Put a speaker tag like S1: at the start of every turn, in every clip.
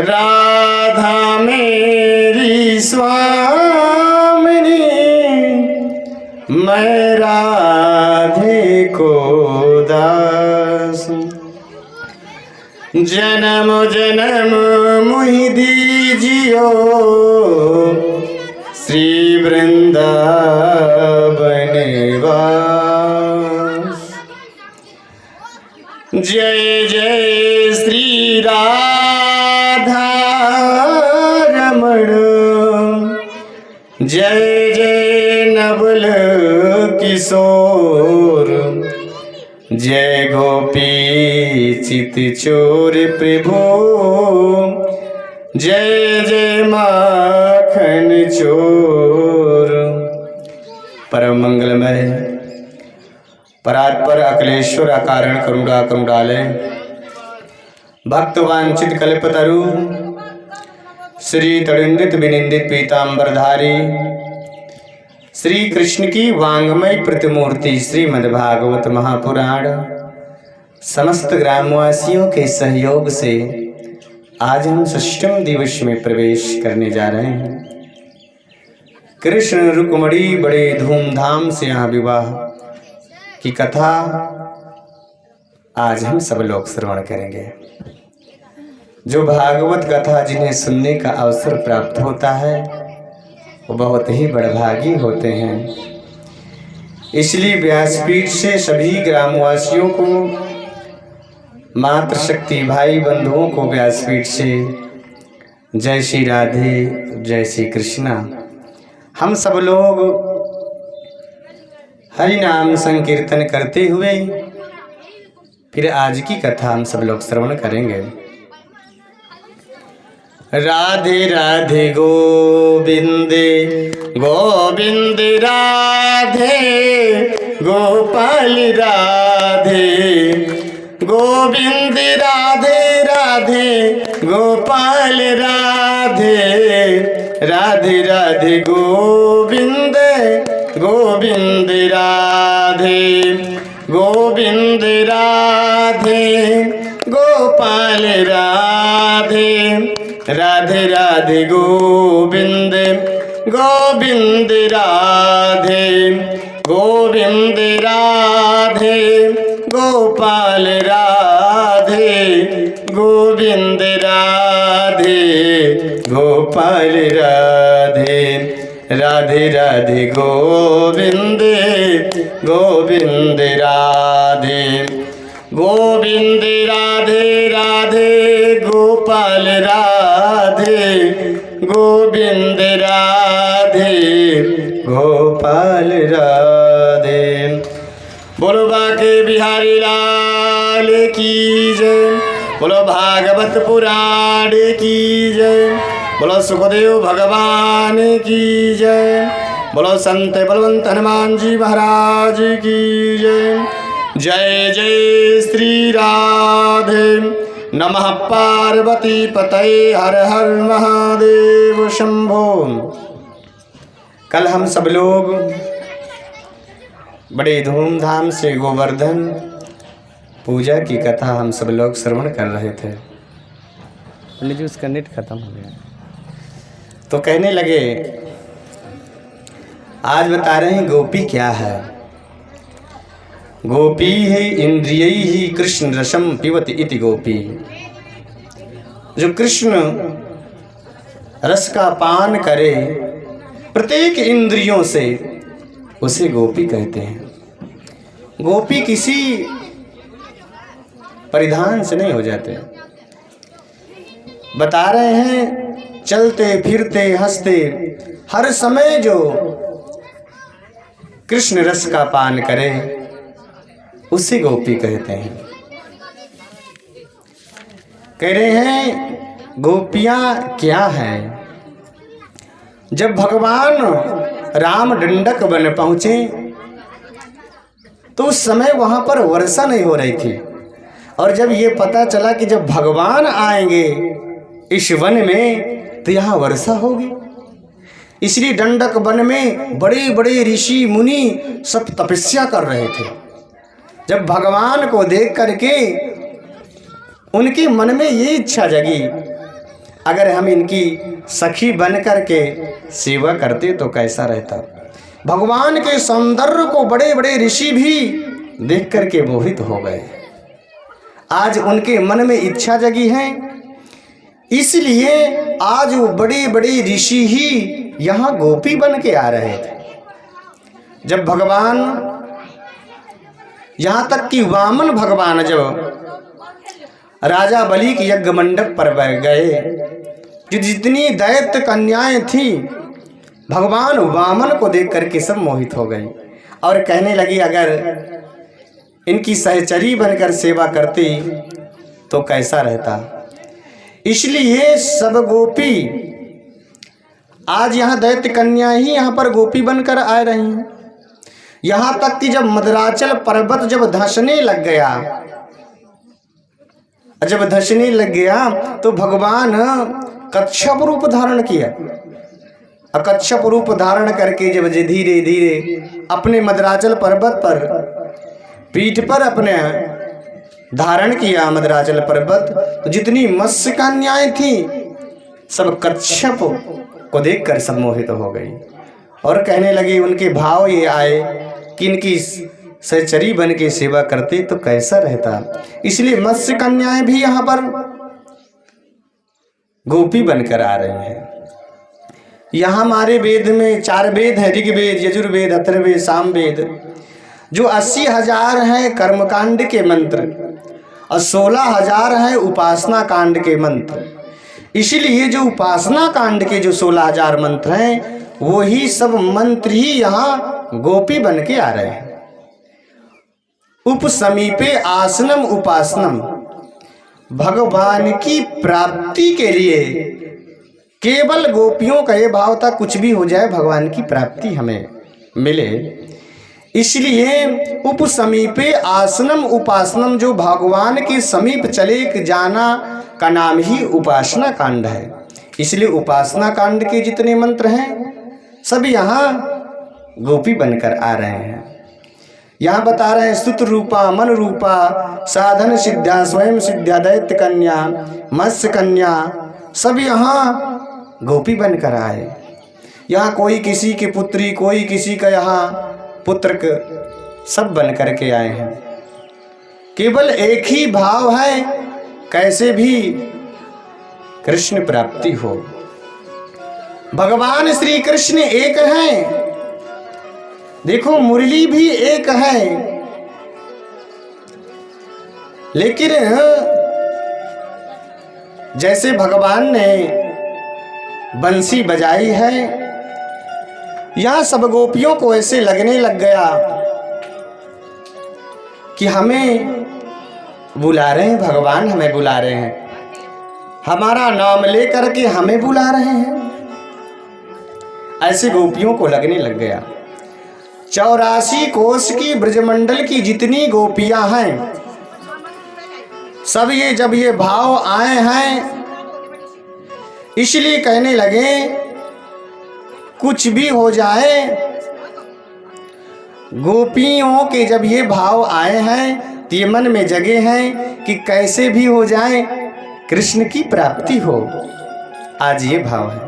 S1: राधा मेरी स्वामिनी, मैं राधे को दास। जन्म जन्म मुहि दीजियो श्री वृंदावन वास। जय जय श्री राधा रमण, जय जय नवल किशोर, जय गोपी चित चोर प्रभु, जय जय माखन चोर। परम मंगलमय परात्पर अखिलेश्वर अकारण करुणा करुणालय, भक्तवांछित कल्पतरु, श्री तड़िंदित विनिंदित पीतांबरधारी, श्री कृष्ण की वांगमय प्रतिमूर्ति श्रीमद्भागवत महापुराण समस्त ग्रामवासियों के सहयोग से आज हम षष्ठम दिवस में प्रवेश करने जा रहे हैं। कृष्ण रुक्मिणी बड़े धूमधाम से यहाँ विवाह की कथा आज हम सब लोग श्रवण करेंगे। जो भागवत कथा जिन्हें सुनने का अवसर प्राप्त होता है वो बहुत ही बड़भागी होते हैं। इसलिए व्यासपीठ से सभी ग्रामवासियों को, मातृशक्ति भाई बंधुओं को व्यासपीठ से जय श्री राधे, जय श्री कृष्णा। हम सब लोग हरि नाम संकीर्तन करते हुए फिर आज की कथा हम सब लोग श्रवण करेंगे। राधे राधे गोविंद गोविंद राधे गोपाल राधे गोविंद राधे राधे गोपाल राधे राधे राधे गोविंद गोविंद राधे गोविंद राधे गोपाल राधे राधे राधे गोविंद गोविंद राधे गोविंद राधे गोपाल राधे गोविंद राधे गोपाल राधे राधे राधे गोविंद गोविंद राधे गोविंद राधे राधे गोपाल राधे गोविंद राधे गोपाल राधे। बोलो बाके बिहारी लाल की जय, बोलो भागवत पुराण की जय, बोलो सुखदेव भगवान की जय, बोलो संत बलवंत हनुमान जी महाराज की जय। जय जय श्री राधे, नमः पार्वती पतये, हर हर महादेव शंभो। कल हम सब लोग बड़े धूमधाम से गोवर्धन पूजा की कथा हम सब लोग श्रवण कर रहे थे। पंडित जी उसका नेट खत्म हो गया तो कहने लगे आज बता रहे हैं गोपी क्या है। गोपी है इंद्रियै ही कृष्ण रसम पिबति इति गोपी। जो कृष्ण रस का पान करे प्रत्येक इंद्रियों से उसे गोपी कहते हैं। गोपी किसी परिधान से नहीं हो जाते। बता रहे हैं चलते फिरते हंसते हर समय जो कृष्ण रस का पान करे उसे गोपी कहते हैं। कह रहे हैं गोपियां क्या हैं। जब भगवान राम दंडक वन पहुंचे तो उस समय वहां पर वर्षा नहीं हो रही थी, और जब ये पता चला कि जब भगवान आएंगे इस वन में तो यहाँ वर्षा होगी, इसलिए दंडक वन में बड़े बड़े ऋषि मुनि सब तपस्या कर रहे थे। जब भगवान को देख करके उनके मन में ये इच्छा जगी, अगर हम इनकी सखी बन कर के सेवा करते तो कैसा रहता। भगवान के सौंदर्य को बड़े बड़े ऋषि भी देख कर के मोहित हो गए। आज उनके मन में इच्छा जगी है, इसलिए आज वो बड़े बड़े ऋषि ही यहाँ गोपी बन के आ रहे थे। जब भगवान, यहाँ तक कि वामन भगवान जब राजा बलि के यज्ञ मंडप पर गए, जो जितनी दैत्य कन्याएं थी, भगवान वामन को देख करके सब मोहित हो गई और कहने लगी अगर इनकी सहचरी बनकर सेवा करती तो कैसा रहता। इसलिए सब गोपी आज यहाँ दैत्य कन्या ही यहाँ पर गोपी बनकर आ रही हैं। यहाँ तक कि जब मदराचल पर्वत जब धंसने लग गया, तो भगवान कच्छप रूप धारण किया। कच्छप रूप धारण करके जब धीरे धीरे अपने मदराचल पर्वत पर पीठ पर अपने धारण किया मदराचल पर्वत, तो जितनी मत्स्य कन्याएं थी सब कच्छप को देखकर सब मोहित हो गई और कहने लगी, उनके भाव ये आए कि इनकी सहचरी बन के सेवा करते तो कैसा रहता। इसलिए मत्स्य कन्याएं भी यहाँ पर गोपी बनकर आ रहे हैं। यहाँ हमारे वेद में 4 वेद हैं, ऋग्वेद, यजुर्वेद, अथर्ववेद, सामवेद, जो 80,000 हैं कर्मकांड के मंत्र और 16,000 हैं उपासना कांड के मंत्र। इसलिए जो उपासना कांड के जो 16,000 मंत्र हैं, वही सब मंत्र ही यहाँ गोपी बन के आ रहे हैं। उपसमीपे आसनम उपासनम, भगवान की प्राप्ति के लिए केवल गोपियों का ये भाव था, कुछ भी हो जाए भगवान की प्राप्ति हमें मिले। इसलिए उपसमीपे आसनम उपासनम, जो भगवान के समीप चले जाना का नाम ही उपासना कांड है। इसलिए उपासना कांड के जितने मंत्र हैं सब यहाँ गोपी बनकर आ रहे हैं। यहाँ बता रहे हैं स्तुत रूपा, मन रूपा, साधन सिद्धा, स्वयं सिद्धा, दैत्य कन्या, मत्स्य कन्या, सब यहाँ गोपी बनकर आए। यहाँ कोई किसी की पुत्री, कोई किसी का यहाँ पुत्र, सब बन करके आए हैं। केवल एक ही भाव है, कैसे भी कृष्ण प्राप्ति हो। भगवान श्री कृष्ण एक हैं। देखो मुरली भी एक है, लेकिन जैसे भगवान ने बंसी बजाई है, यहां सब गोपियों को ऐसे लगने लग गया कि हमें बुला रहे हैं, भगवान हमें बुला रहे हैं, हमारा नाम लेकर के हमें बुला रहे हैं। ऐसे गोपियों को लगने लग गया। 84 कोस की ब्रजमंडल की जितनी गोपियां हैं, सब ये जब ये भाव आए हैं, इसलिए कहने लगे कुछ भी हो जाए, गोपियों के जब ये भाव आए हैं तो ये मन में जगे हैं कि कैसे भी हो जाए कृष्ण की प्राप्ति हो। आज ये भाव है।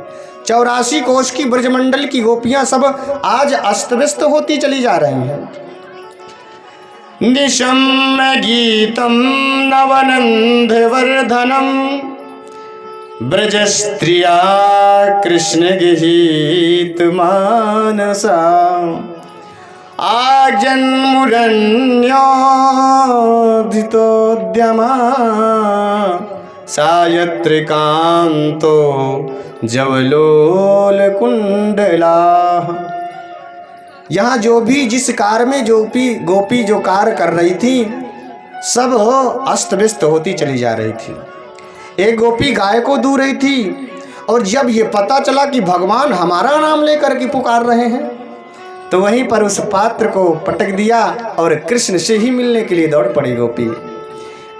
S1: 84 कोश की ब्रजमंडल की गोपियां सब आज अस्त व्यस्त होती चली जा रही हैं। निशम गीतम नवनंद वर्धनम ब्रज स्त्रिया कृष्ण गीत मानसा आजन्मुरन्योदितोद्यमा सायत्र कांतो जवलोल कुंडला। यहाँ जो भी जिस कार में जो गोपी जो कार्य कर रही थी, सब अस्त व्यस्त होती चली जा रही थी। एक गोपी गाय को दूह रही थी, और जब ये पता चला कि भगवान हमारा नाम लेकर के पुकार रहे हैं, तो वहीं पर उस पात्र को पटक दिया और कृष्ण से ही मिलने के लिए दौड़ पड़ी गोपी।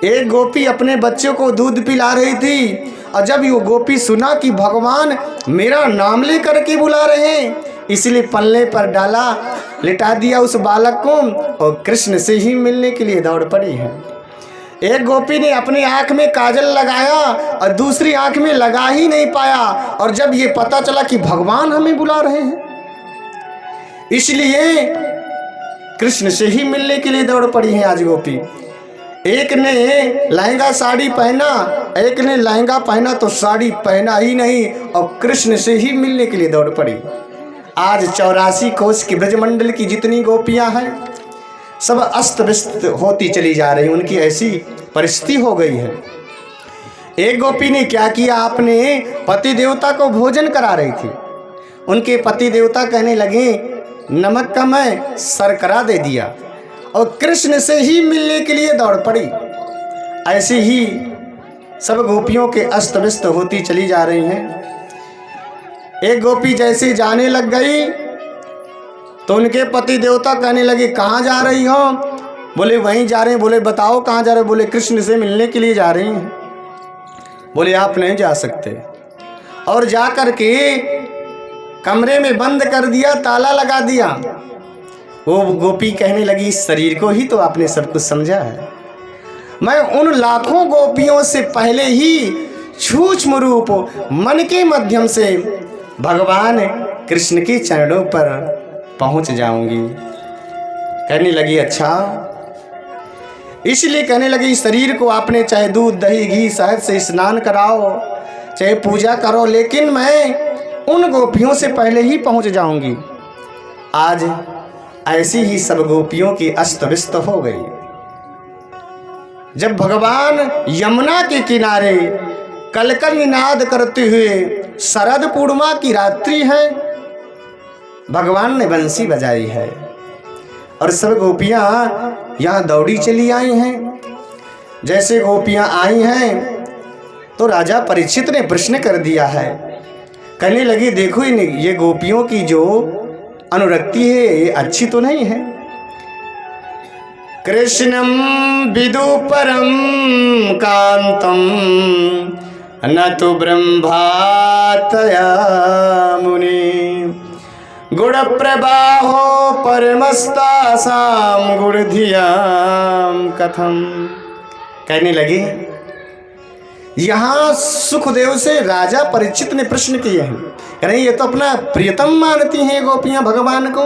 S1: एक गोपी अपने बच्चों को दूध पिला रही थी, और जब वो गोपी सुना कि भगवान मेरा नाम लेकर के बुला रहे हैं, इसलिए पल्ले पर डाला, लिटा दिया उस बालक को और कृष्ण से ही मिलने के लिए दौड़ पड़ी है। एक गोपी ने अपनी आंख में काजल लगाया और दूसरी आंख में लगा ही नहीं पाया, और जब ये पता चला कि भगवान हमें बुला रहे हैं, इसलिए कृष्ण से ही मिलने के लिए दौड़ पड़ी है आज गोपी। एक ने लहंगा साड़ी पहना, एक ने लहंगा पहना तो साड़ी पहना ही नहीं, और कृष्ण से ही मिलने के लिए दौड़ पड़ी। आज 84 कोस की ब्रजमंडल की जितनी गोपियां हैं सब अस्त व्यस्त होती चली जा रही, उनकी ऐसी परिस्थिति हो गई है। एक गोपी ने क्या किया, अपने पति देवता को भोजन करा रही थी, उनके पति देवता कहने लगे नमक कम है, शर्करा दे दिया, और कृष्ण से ही मिलने के लिए दौड़ पड़ी। ऐसे ही सब गोपियों के अस्त व्यस्त होती चली जा रही हैं। एक गोपी जैसे जाने लग गई तो उनके पति देवता कहने लगे कहाँ जा रही हो? बोले वहीं जा रहे हैं। बोले बताओ कहाँ जा रहे हो? बोले कृष्ण से मिलने के लिए जा रही हैं। बोले आप नहीं जा सकते, और जा कर के कमरे में बंद कर दिया, ताला लगा दिया। वो गोपी कहने लगी इस शरीर को ही तो आपने सब कुछ समझा है, मैं उन लाखों गोपियों से पहले ही सूक्ष्म रूप मन के माध्यम से भगवान कृष्ण के चरणों पर पहुंच जाऊंगी। कहने लगी अच्छा, इसलिए कहने लगी शरीर को आपने चाहे दूध दही घी शहद से स्नान कराओ, चाहे पूजा करो, लेकिन मैं उन गोपियों से पहले ही पहुंच जाऊंगी। आज ऐसी ही सब गोपियों की अस्त व्यस्त हो गई। जब भगवान यमुना के किनारे कलकल निनाद करते हुए शरद पूर्णिमा की रात्रि है, भगवान ने बंसी बजाई है और सब गोपियां यहाँ दौड़ी चली आई हैं। जैसे गोपियां आई हैं तो राजा परीक्षित ने प्रश्न कर दिया है, कहने लगी देखो ये गोपियों की जो अनुरक्ति है ये अच्छी तो नहीं है। कृष्णम विदु परम कांतम न तो ब्रह्मातया मुनि गुण प्रवाहो परमस्तासाम गुणधियाम कथम। कहने लगे यहाँ सुखदेव से राजा परीक्षित ने प्रश्न किए हैं, कह रहे ये तो अपना प्रियतम मानती हैं गोपियां भगवान को,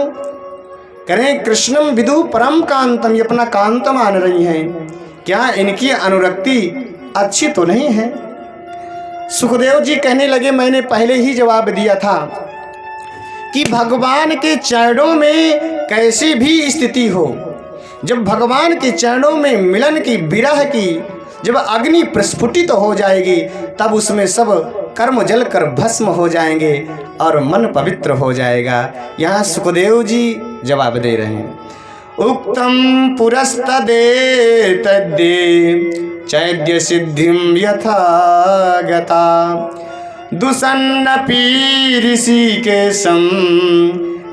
S1: कह रहे कृष्णम विदु परम कांतम, ये अपना कांत मान रही हैं, क्या इनकी अनुरक्ति अच्छी तो नहीं है? सुखदेव जी कहने लगे मैंने पहले ही जवाब दिया था कि भगवान के चरणों में कैसी भी स्थिति हो, जब भगवान के चरणों में मिलन की विरह की जब अग्नि प्रस्फुटित हो जाएगी तब उसमें सब कर्म जल कर भस्म हो जाएंगे और मन पवित्र हो जाएगा। यहाँ सुखदेव जी जवाब दे रहे हैं, उक्तम पुरस्तदे तद्दे चैद्य सिद्धिम यथा गता दुसन्नपि ऋषिकेशं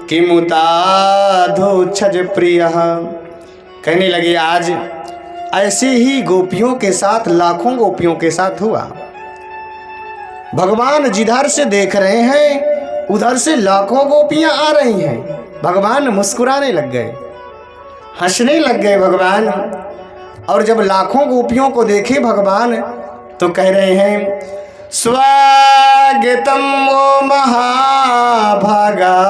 S1: किमुताधोक्षज प्रियः। कहने लगे आज ऐसे ही गोपियों के साथ लाखों गोपियों के साथ हुआ। भगवान जिधर से देख रहे हैं उधर से लाखों गोपियां आ रही हैं। भगवान मुस्कुराने लग गए, हंसने लग गए भगवान, और जब लाखों गोपियों को देखे भगवान तो कह रहे हैं स्वागतम ओ महाभागा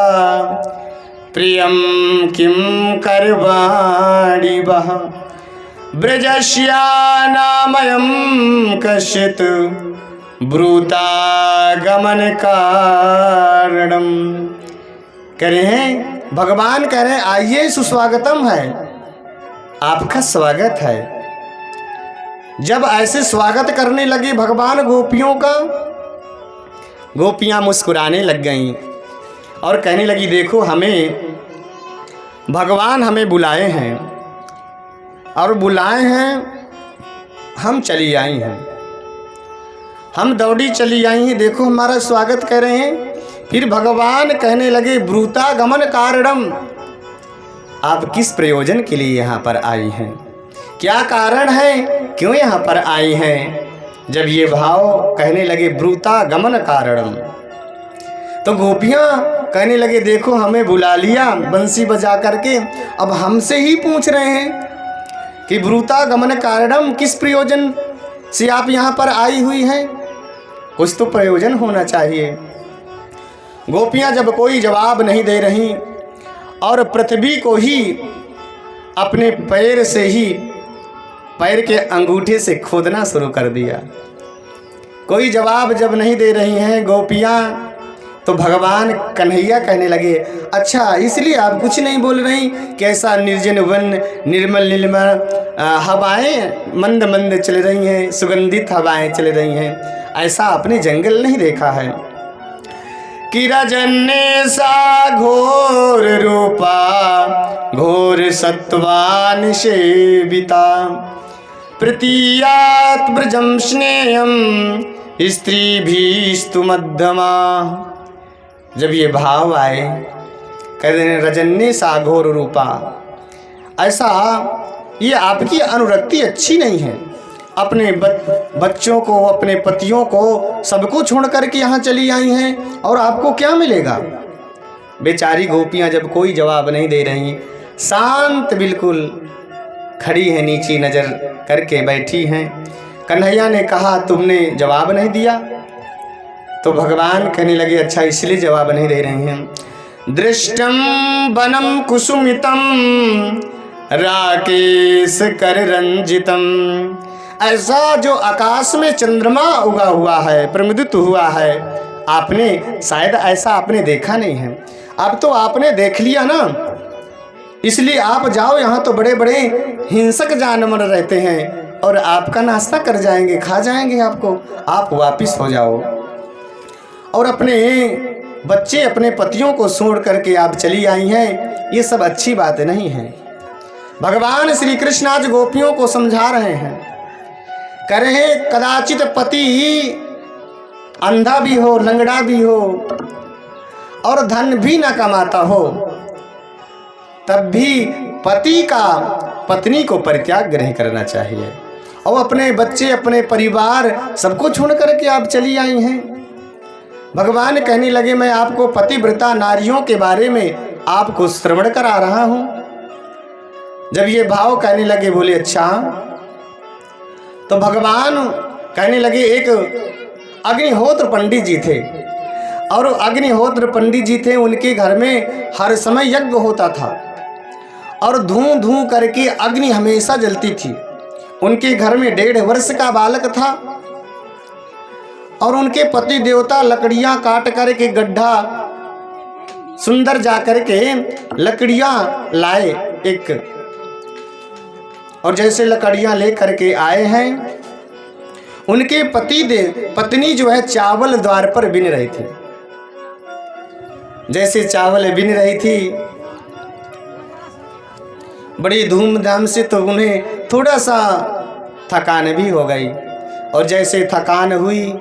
S1: प्रियम किम करवाणि वह ब्रजस्यानामयं कश्चित् ब्रूता गमन कारणम। कह रहे हैं भगवान कह रहे हैं आइए सुस्वागतम है, आपका स्वागत है। जब ऐसे स्वागत करने लगे भगवान गोपियों का, गोपियां मुस्कुराने लग गईं और कहने लगी देखो हमें भगवान हमें बुलाए हैं और बुलाए हैं, हम चली आई हैं, हम दौड़ी चली आई हैं, देखो हमारा स्वागत कर रहे हैं। फिर भगवान कहने लगे ब्रूता गमन कारणम, आप किस प्रयोजन के लिए यहाँ पर आई हैं, क्या कारण है, क्यों यहाँ पर आई हैं? जब ये भाव कहने लगे ब्रूता गमन कारणम तो गोपियाँ कहने लगे देखो हमें बुला लिया बंसी बजा करके, अब हमसे ही पूछ रहे हैं कि ब्रूतागमन कारणम, किस प्रयोजन से आप यहाँ पर आई हुई हैं? कुछ तो प्रयोजन होना चाहिए। गोपियाँ जब कोई जवाब नहीं दे रही और पृथ्वी को ही अपने पैर से ही, पैर के अंगूठे से खोदना शुरू कर दिया। कोई जवाब जब नहीं दे रही हैं गोपियाँ, तो भगवान कन्हैया कहने लगे, अच्छा इसलिए आप कुछ नहीं बोल रही? कैसा निर्जन वन, निर्मल निर्मल हवाएं मंद मंद चल रही हैं, सुगंधित हवाएं चल रही हैं, ऐसा आपने जंगल नहीं देखा है? कि रजन्य सा घोर रूपा, घोर सत्वान सेविता, प्रतीयात ब्रजम स्नेहम स्त्री भीस्तु मध्यमा। जब ये भाव आए, कहते हैं रजन्य सा घोर रूपा, ऐसा ये आपकी अनुरक्ति अच्छी नहीं है। अपने बच्चों को, अपने पतियों को, सबको छोड़ करके यहाँ चली आई हैं और आपको क्या मिलेगा? बेचारी गोपियाँ जब कोई जवाब नहीं दे रही, शांत बिल्कुल खड़ी हैं, नीची नज़र करके बैठी हैं। कन्हैया ने कहा तुमने जवाब नहीं दिया? तो भगवान कहने लगे, अच्छा इसलिए जवाब नहीं दे रहे हैं। दृष्टम वनम कुसुमितम राकेश कर रंजितम, ऐसा जो आकाश में चंद्रमा उगा हुआ है, प्रमुदित हुआ है, आपने शायद ऐसा आपने देखा नहीं है। अब तो आपने देख लिया ना, इसलिए आप जाओ, यहाँ तो बड़े बड़े हिंसक जानवर रहते हैं और आपका नाश्ता कर जाएंगे, खा जाएंगे आपको, आप वापिस हो जाओ। और अपने बच्चे, अपने पतियों को छोड़ करके आप चली आई हैं, ये सब अच्छी बात नहीं है। भगवान श्री कृष्ण आज गोपियों को समझा रहे हैं, कह रहे हैं कदाचित पति अंधा भी हो, लंगड़ा भी हो और धन भी न कमाता हो, तब भी पति का पत्नी को परित्याग नहीं करना चाहिए। और अपने बच्चे, अपने परिवार सबको छोड़ करके आप चली आई हैं। भगवान कहने लगे, मैं आपको पतिव्रता नारियों के बारे में आपको श्रवण करा रहा हूँ। जब ये भाव कहने लगे, बोले अच्छा। तो भगवान कहने लगे, एक अग्निहोत्र पंडित जी थे और अग्निहोत्र पंडित जी थे, उनके घर में हर समय यज्ञ होता था और धूं धूं करके अग्नि हमेशा जलती थी। उनके घर में 1.5 वर्ष का बालक था और उनके पति देवता लकड़ियां काट करके गड्ढा सुंदर जा करके लकड़ियां लाए एक, और जैसे लकड़ियां ले करके आए हैं, उनके पत्नी जो है चावल द्वार पर बिन रही थी। जैसे चावल बिन रही थी बड़ी धूमधाम से, तो उन्हें थोड़ा सा थकान भी हो गई, और जैसे थकान हुई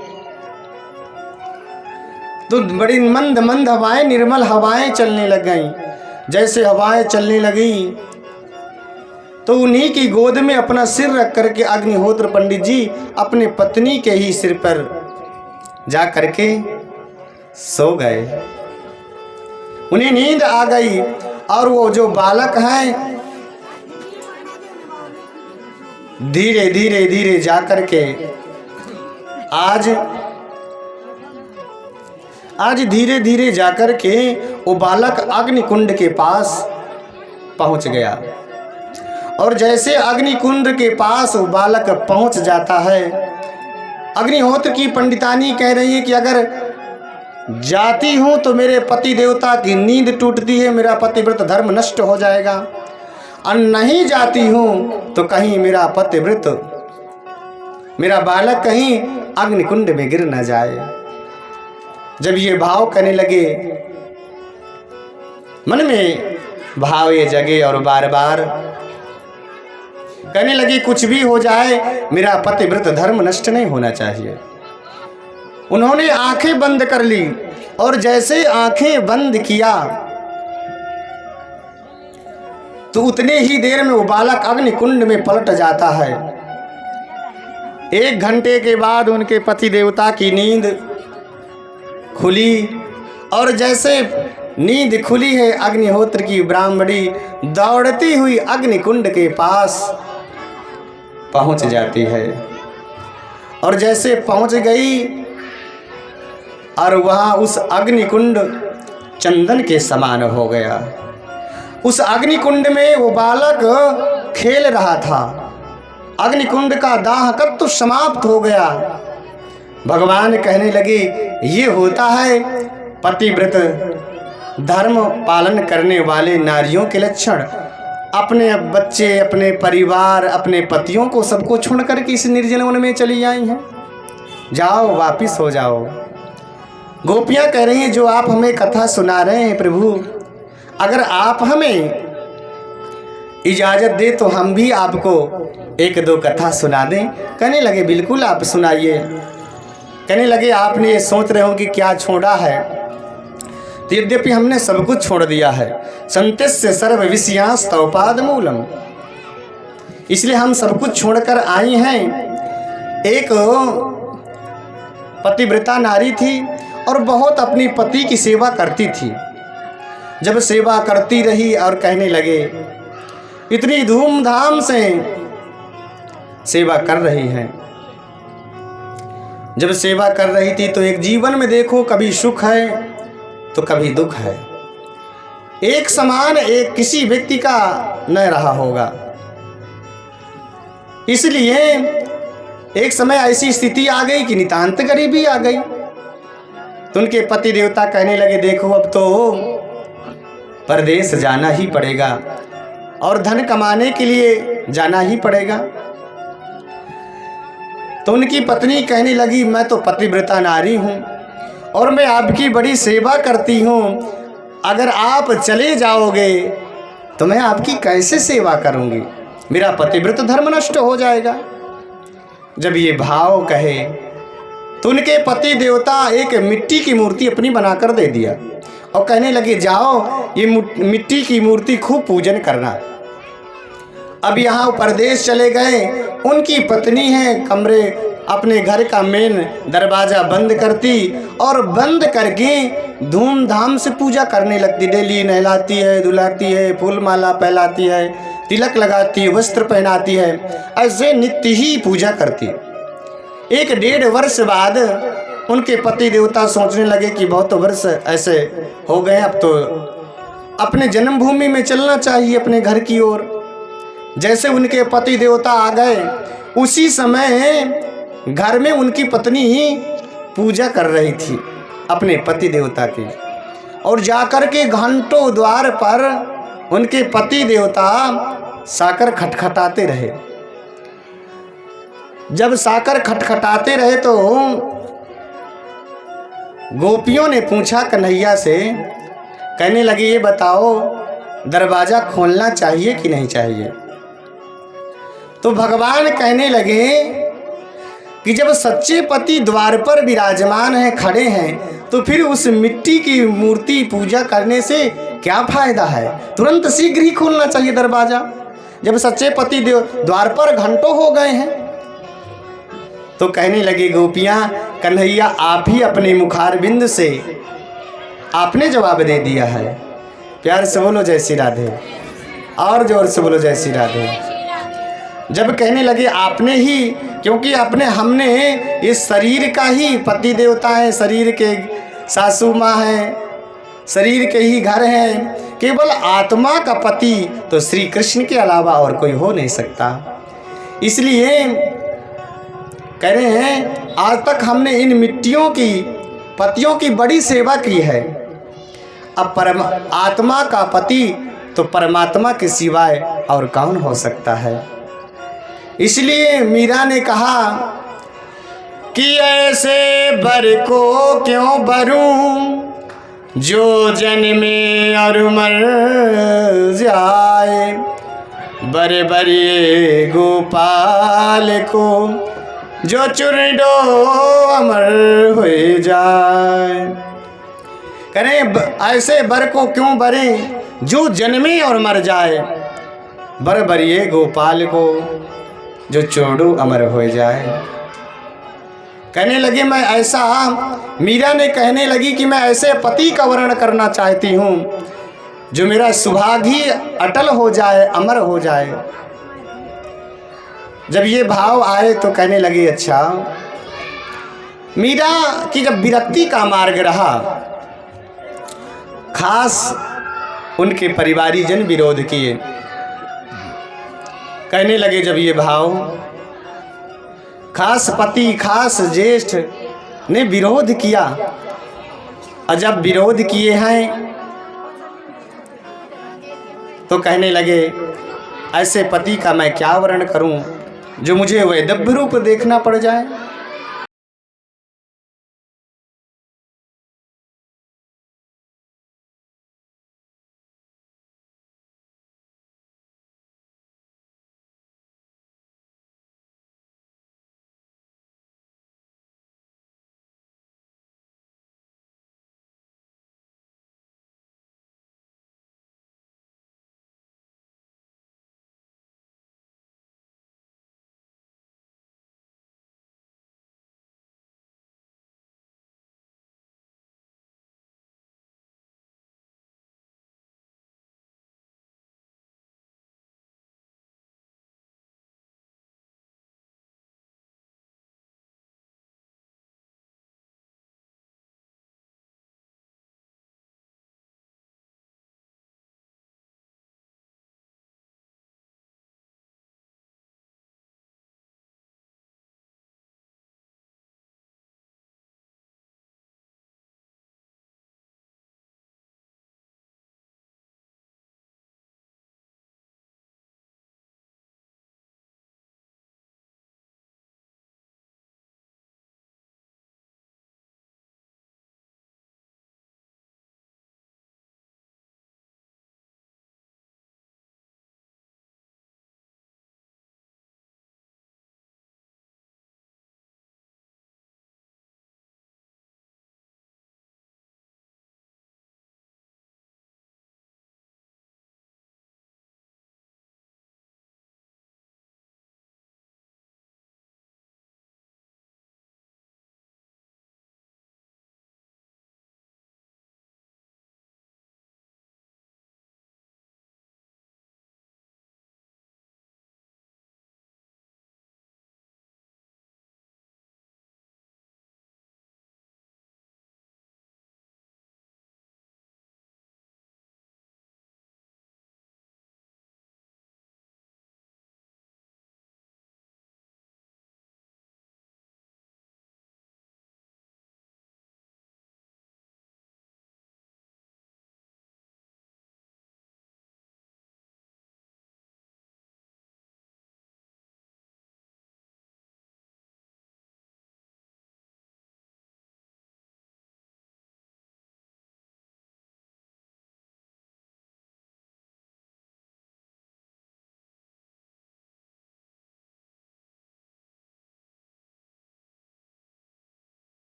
S1: तो बड़ी मंद मंद हवाएं, निर्मल हवाएं चलने लग गईं। जैसे हवाएं चलने लगी तो उन्हीं की गोद में अपना सिर रख करके अग्निहोत्र पंडित जी अपने पत्नी के ही सिर पर जा करके सो गए। उन्हें नींद आ गई और वो जो बालक है धीरे धीरे धीरे जा करके आज धीरे धीरे जाकर के वो बालक अग्निकुंड के पास पहुंच गया। और जैसे अग्निकुंड के पास वो बालक पहुंच जाता है, अग्निहोत्र की पंडितानी कह रही है कि अगर जाती हूं तो मेरे पति देवता की नींद टूटती है, मेरा पतिव्रत धर्म नष्ट हो जाएगा, और नहीं जाती हूं तो कहीं मेरा पतिव्रत, मेरा बालक कहीं अग्निकुंड में गिर न जाए। जब ये भाव करने लगे, मन में भाव ये जगे और बार बार कहने लगे, कुछ भी हो जाए मेरा पतिव्रत धर्म नष्ट नहीं होना चाहिए। उन्होंने आंखें बंद कर ली और जैसे आंखें बंद किया तो उतने ही देर में वो बालक अग्निकुंड में पलट जाता है। 1 घंटे के बाद उनके पति देवता की नींद खुली, और जैसे नींद खुली है, अग्निहोत्र की ब्राह्मणी दौड़ती हुई अग्निकुंड के पास पहुंच जाती है। और जैसे पहुंच गई और वहाँ उस अग्निकुंड चंदन के समान हो गया। उस अग्निकुंड में वो बालक खेल रहा था। अग्निकुंड का दाहकत्व समाप्त हो गया। भगवान कहने लगे, ये होता है पतिव्रत धर्म पालन करने वाले नारियों के लक्षण। अपने बच्चे, अपने परिवार, अपने पतियों को सबको छोड़ करके इस निर्जन वन में चली आई हैं। जाओ, वापिस हो जाओ। गोपियाँ कह रही हैं, जो आप हमें कथा सुना रहे हैं प्रभु, अगर आप हमें इजाज़त दे तो हम भी आपको एक दो कथा सुना दें। कहने लगे, बिल्कुल आप सुनाइए। कहने लगे, आपने ये सोच रहे हो कि क्या छोड़ा है, तो यद्यपि हमने सब कुछ छोड़ दिया है। संत्यस्य सर्व विषयांस्तव पादमूलम, इसलिए हम सब कुछ छोड़कर आई हैं। एक पतिव्रता नारी थी और बहुत अपनी पति की सेवा करती थी। जब सेवा करती रही और कहने लगे, इतनी धूमधाम से सेवा कर रही हैं। जब सेवा कर रही थी तो एक जीवन में देखो, कभी सुख है तो कभी दुख है। एक समान एक किसी व्यक्ति का न रहा होगा। इसलिए एक समय ऐसी स्थिति आ गई कि नितांत गरीबी आ गई। तो उनके पति देवता कहने लगे, देखो अब तो परदेश जाना ही पड़ेगा और धन कमाने के लिए जाना ही पड़ेगा। तो उनकी पत्नी कहने लगी, मैं तो पतिव्रता नारी हूँ और मैं आपकी बड़ी सेवा करती हूँ। अगर आप चले जाओगे तो मैं आपकी कैसे सेवा करूँगी, मेरा पतिव्रत धर्म नष्ट हो जाएगा। जब ये भाव कहे तो उनके पति देवता एक मिट्टी की मूर्ति अपनी बनाकर दे दिया और कहने लगे, जाओ ये मिट्टी की मूर्ति खूब पूजन करना। अब यहाँ परदेश चले गए। उनकी पत्नी है, कमरे अपने घर का मेन दरवाज़ा बंद करती और बंद करके धूमधाम से पूजा करने लगती। डेली नहलाती है, धुलाती है, फूल माला पहनाती है, तिलक लगाती है, वस्त्र पहनाती है, ऐसे नित्य ही पूजा करती। 1-1.5 वर्ष बाद उनके पति देवता सोचने लगे कि बहुत वर्ष ऐसे हो गए, अब तो अपने जन्मभूमि में चलना चाहिए, अपने घर की ओर। जैसे उनके पति देवता आ गए, उसी समय घर में उनकी पत्नी ही पूजा कर रही थी अपने पति देवता की। और जाकर के घंटों द्वार पर उनके पति देवता साकर खटखटाते रहे। जब साकर खटखटाते रहे तो गोपियों ने पूछा कन्हैया से, कहने लगी, ये बताओ दरवाज़ा खोलना चाहिए कि नहीं चाहिए। तो भगवान कहने लगे कि जब सच्चे पति द्वार पर विराजमान हैं, खड़े हैं, तो फिर उस मिट्टी की मूर्ति पूजा करने से क्या फायदा है, तुरंत शीघ्र ही खोलना चाहिए दरवाज़ा। जब सच्चे पति द्वार पर घंटों हो गए हैं। तो कहने लगे गोपियाँ, कन्हैया आप ही अपने मुखारबिंद से आपने जवाब दे दिया है। प्यार से बोलो जय श्री राधे, और जोर से बोलो जय श्री राधे। जब कहने लगे आपने ही, क्योंकि हमने इस शरीर का ही पति देवता है, शरीर के सासू माँ हैं, शरीर के ही घर हैं, केवल आत्मा का पति तो श्री कृष्ण के अलावा और कोई हो नहीं सकता। इसलिए कह रहे हैं, आज तक हमने इन मिट्टियों की, पतियों की बड़ी सेवा की है। अब आत्मा का पति तो परमात्मा के सिवाय और कौन हो सकता है। इसलिए मीरा ने कहा कि ऐसे बर को क्यों बरूं जो जन्मे और मर जाए, बर बरिए गोपाल को जो चुरडो अमर हो जाए। करें ऐसे बर को क्यों बरें जो जन्मे और मर जाए, बर बरिए गोपाल को जो चोड़ू अमर हो जाए। कहने लगे मैं ऐसा, मीरा ने कहने लगी कि मैं ऐसे पति का वर्णन करना चाहती हूँ जो मेरा सुभाग ही अटल हो जाए, अमर हो जाए। जब ये भाव आए तो कहने लगे, अच्छा मीरा की जब विरक्ति का मार्ग रहा, खास उनके परिवारीजन विरोध किए। कहने लगे जब ये भाव, खास पति खास ज्येष्ठ ने विरोध किया, और जब विरोध किए हैं तो कहने लगे ऐसे पति का मैं क्या वर्ण करूं जो मुझे वैदव्य रूप देखना पड़ जाए।